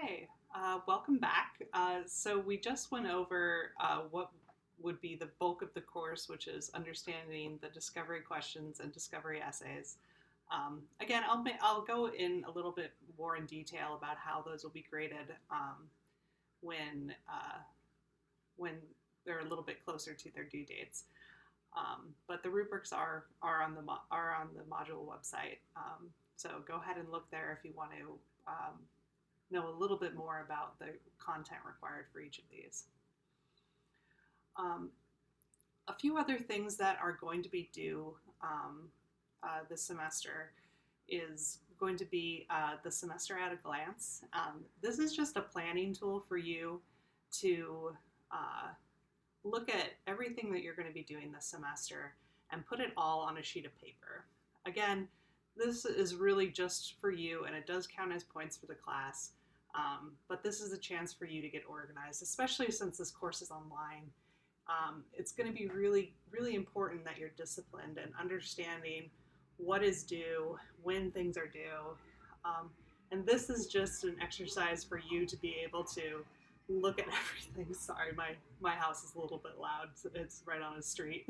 Okay, welcome back. So we just went over what would be the bulk of the course, which is understanding the discovery questions and discovery essays. Again, I'll go in a little bit more in detail about how those will be graded when when they're a little bit closer to their due dates. But the rubrics are on the module website. So go ahead and look there if you want to know a little bit more about the content required for each of these. A few other things that are going to be due this semester is going to be the semester at a glance. This is just a planning tool for you to look at everything that you're going to be doing this semester and put it all on a sheet of paper. Again, this is really just for you, and it does count as points for the class, but this is a chance for you to get organized, especially since this course is online. It's going to be really, really important that you're disciplined and understanding what is due, when things are due, and this is just an exercise for you to be able to look at everything. Sorry, my house is a little bit loud. It's right on a street.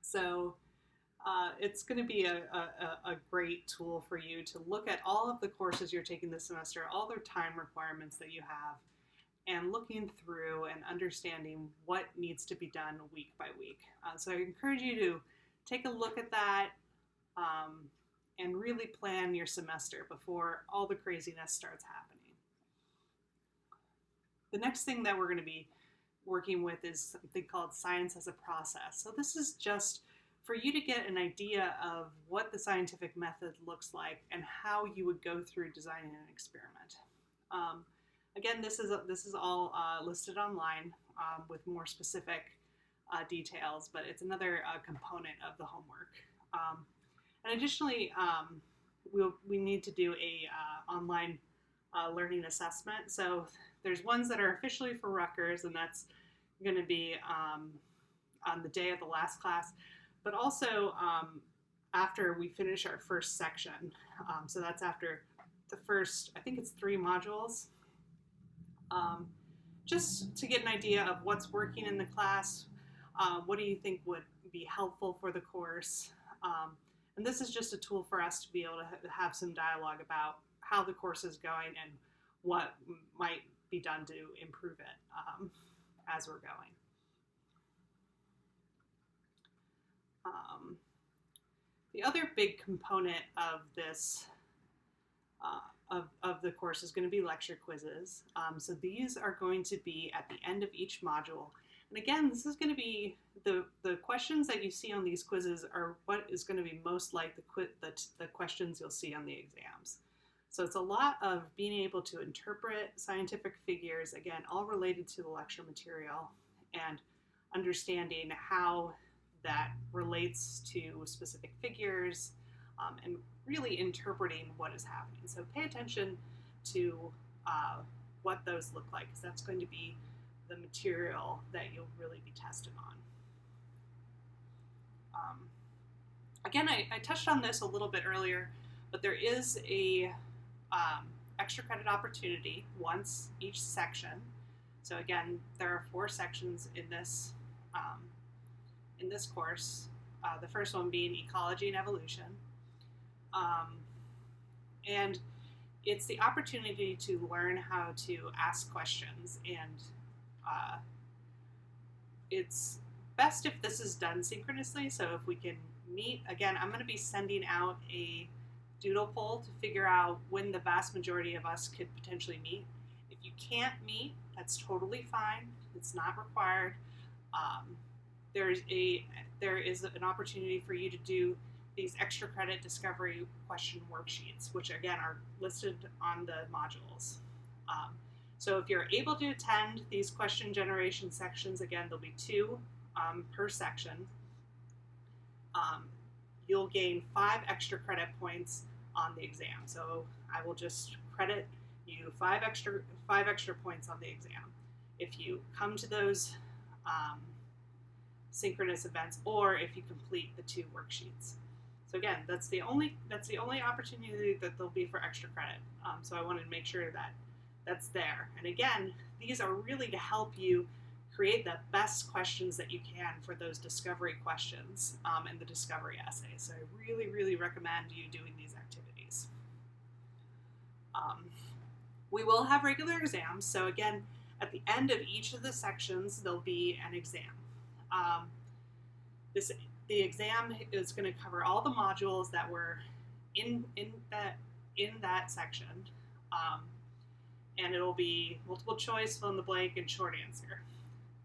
So it's going to be a great tool for you to look at all of the courses you're taking this semester, all their time requirements that you have, and looking through and understanding what needs to be done week by week. So I encourage you to take a look at that and really plan your semester before all the craziness starts happening. The next thing that we're going to be working with is something called science as a process. So this is just for you to get an idea of what the scientific method looks like and how you would go through designing an experiment. Again, this is all listed online with more specific details, but it's another component of the homework. And additionally, we need to do a online learning assessment. So there's ones that are officially for Rutgers, and that's going to be on the day of the last class, but also after we finish our first section. So that's after the first, I think it's 3 modules. Just to get an idea of what's working in the class, what do you think would be helpful for the course? And this is just a tool for us to be able to have some dialogue about how the course is going and what might be done to improve it as we're going. The other big component of this of the course is going to be lecture quizzes. So these are going to be at the end of each module. And again, this is going to be the questions that you see on these quizzes are what is going to be most like the questions you'll see on the exams. So it's a lot of being able to interpret scientific figures, again, all related to the lecture material, and understanding how that relates to specific figures, and really interpreting what is happening. So pay attention to what those look like, because that's going to be the material that you'll really be tested on. Again, I touched on this a little bit earlier, but there is a extra credit opportunity once each section. So again, there are 4 sections in this course. The first one being ecology and evolution. And it's the opportunity to learn how to ask questions, and it's best if this is done synchronously. So if we can meet, again, I'm going to be sending out a doodle poll to figure out when the vast majority of us could potentially meet. If you can't meet, that's totally fine. It's not required. There is an opportunity for you to do these extra credit discovery question worksheets, which again are listed on the modules. So if you're able to attend these question generation sections, again, there'll be 2 per section. You'll gain 5 extra credit points on the exam. So I will just credit you 5 extra points on the exam if you come to those synchronous events, or if you complete the 2 worksheets. So again, that's the only opportunity that there'll be for extra credit. So I wanted to make sure that that's there. And again, these are really to help you create the best questions that you can for those discovery questions and the discovery essay. So I really, really recommend you doing these activities. We will have regular exams. So again, at the end of each of the sections, there'll be an exam. The exam is going to cover all the modules that were in that section, and it'll be multiple choice, fill in the blank, and short answer.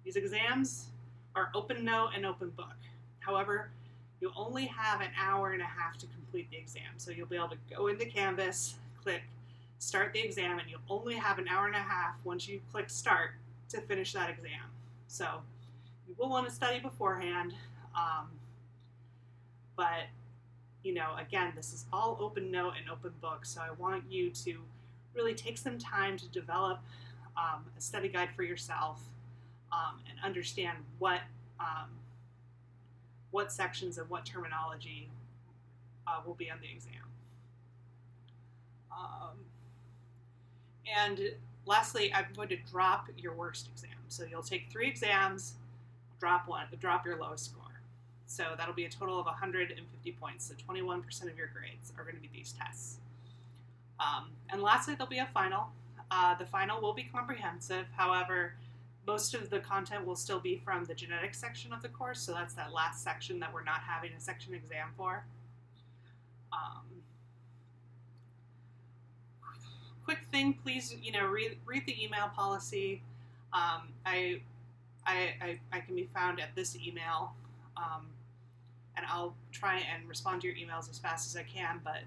These exams are open note and open book. However, you only have an hour and a half to complete the exam, so you'll be able to go into Canvas, click start the exam, and you'll only have an hour and a half once you click start to finish that exam. So you will want to study beforehand. But, again, this is all open note and open book, so I want you to really take some time to develop a study guide for yourself and understand what sections and what terminology will be on the exam. And lastly, I'm going to drop your worst exam. So you'll take 3 exams, drop your lowest score. So that'll be a total of 150 points. So 21% of your grades are going to be these tests. And lastly, there'll be a final. The final will be comprehensive. However, most of the content will still be from the genetics section of the course. So that's that last section that we're not having a section exam for. Quick thing, please, read the email policy. I can be found at this email. And I'll try and respond to your emails as fast as I can, but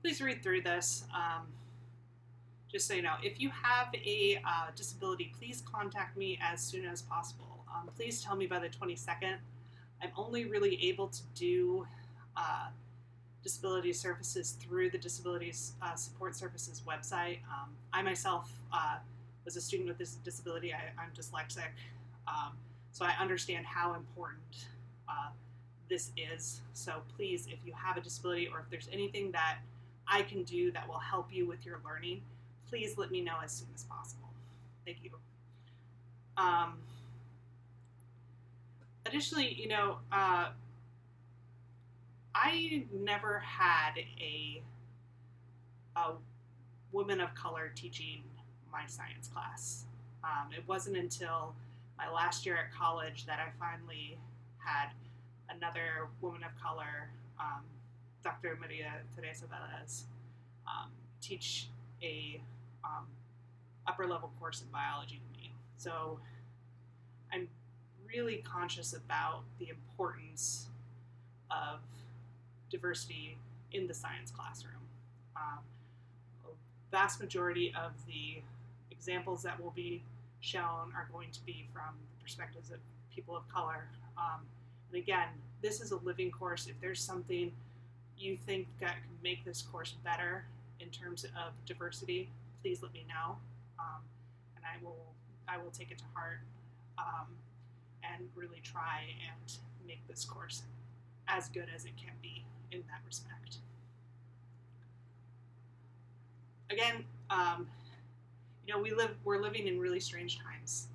please read through this. Just so you know, if you have a disability, please contact me as soon as possible. Please tell me by the 22nd. I'm only really able to do disability services through the Disabilities Support Services website. I myself was a student with this disability. I'm dyslexic, so I understand how important this is. So please, if you have a disability or if there's anything that I can do that will help you with your learning, please let me know as soon as possible. Thank you. Additionally, I never had a woman of color teaching my science class. It wasn't until my last year at college that I finally had another woman of color, Dr. Maria Teresa Velez, teach a upper level course in biology to me. So I'm really conscious about the importance of diversity in the science classroom. A vast majority of the examples that will be shown are going to be from the perspectives of people of color. And again, this is a living course. If there's something you think that can make this course better in terms of diversity, please let me know, and I will take it to heart and really try and make this course as good as it can be in that respect. Again, we're living in really strange times.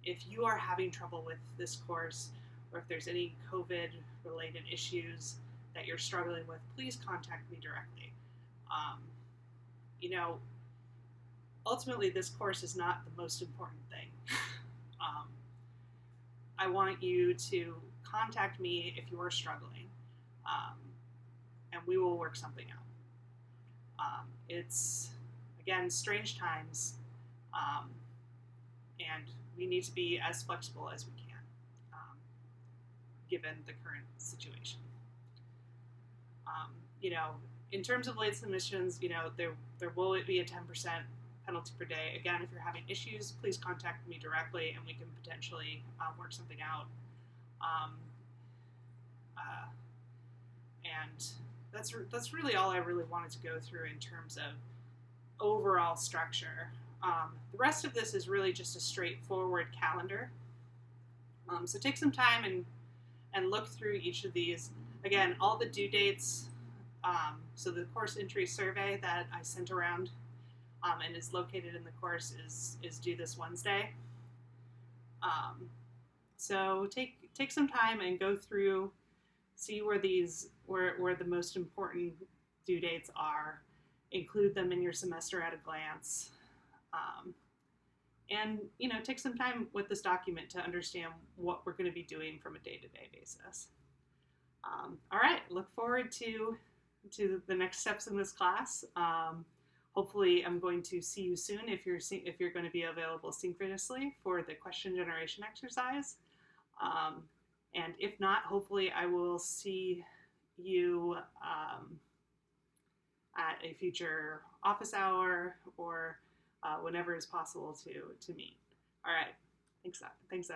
If you are having trouble with this course, or if there's any COVID-related issues that you're struggling with, please contact me directly. Ultimately, this course is not the most important thing. I want you to contact me if you are struggling, and we will work something out. It's, again, strange times, and we need to be as flexible as we can, given the current situation. In terms of late submissions, there will be a 10% penalty per day. Again, if you're having issues, please contact me directly, and we can potentially work something out. And that's really all I really wanted to go through in terms of overall structure. The rest of this is really just a straightforward calendar. So take some time and look through each of these. Again, all the due dates, so the course entry survey that I sent around and is located in the course is due this Wednesday. So take some time and go through, see where the most important due dates are, include them in your semester at a glance, and take some time with this document to understand what we're going to be doing from a day-to-day basis. All right, look forward to the next steps in this class. Hopefully, I'm going to see you soon if you're going to be available synchronously for the question generation exercise. And if not, hopefully I will see you at a future office hour or whenever is possible to meet. All right, thanks.